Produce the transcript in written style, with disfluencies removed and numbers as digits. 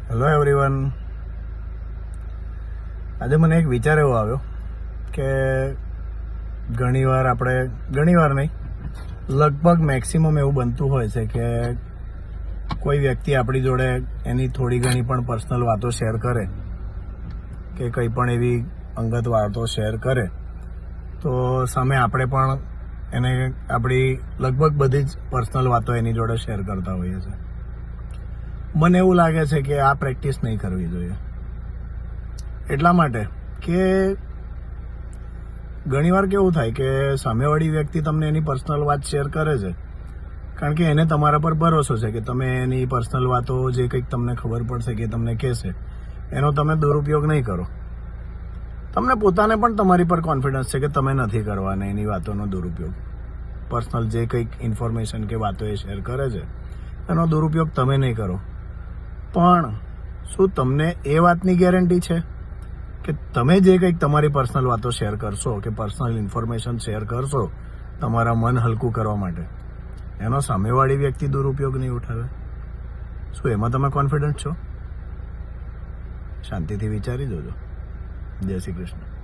Hello everyone. આજે મને એક વિચાર એવો આવ્યો કે ઘણીવાર નહીં, લગભગ મેક્સિમમ એવું બનતું હોય છે કે કોઈ વ્યક્તિ આપણી જોડે એની થોડી ઘણી પણ પર્સનલ વાતો શેર કરે કે કંઈ પણ એવી અંગત વાતો શેર કરે તો સામે આપણે પણ એને આપણી લગભગ બધી જ પર્સનલ વાતો એની જોડે શેર કરતા હોઈએ છીએ. મને એવું લાગે છે કે આ પ્રેક્ટિસ નહીં કરવી જોઈએ. એટલા માટે કે ઘણીવાર કેવું થાય કે સામેવાળી વ્યક્તિ તમને એની પર્સનલ વાત શેર કરે છે કારણ કે એને તમારા પર ભરોસો છે કે તમે એની પર્સનલ વાતો જે કંઈક તમને ખબર પડશે કે તમને કહેશે એનો તમે દુરુપયોગ નહીં કરો. તમને પોતાને પણ તમારી પર કોન્ફિડન્સ છે કે તમે નથી કરવાના એની વાતોનો દુરુપયોગ. પર્સનલ જે કંઈક ઇન્ફોર્મેશન કે વાતો એ શેર કરે છે એનો દુરુપયોગ તમે નહીં કરો. પણ શું તમને એ વાતની ગેરંટી છે કે તમે જે કંઈક તમારી પર્સનલ વાતો શેર કરશો કે પર્સનલ ઇન્ફોર્મેશન શેર કરશો તમારા મન હલકું કરવા માટે, એનો સામેવાળી વ્યક્તિ દુરુપયોગ નહીં ઉઠાવે? શું એમાં તમે કોન્ફિડન્ટ છો? શાંતિથી વિચારી જોજો. જય શ્રી કૃષ્ણ.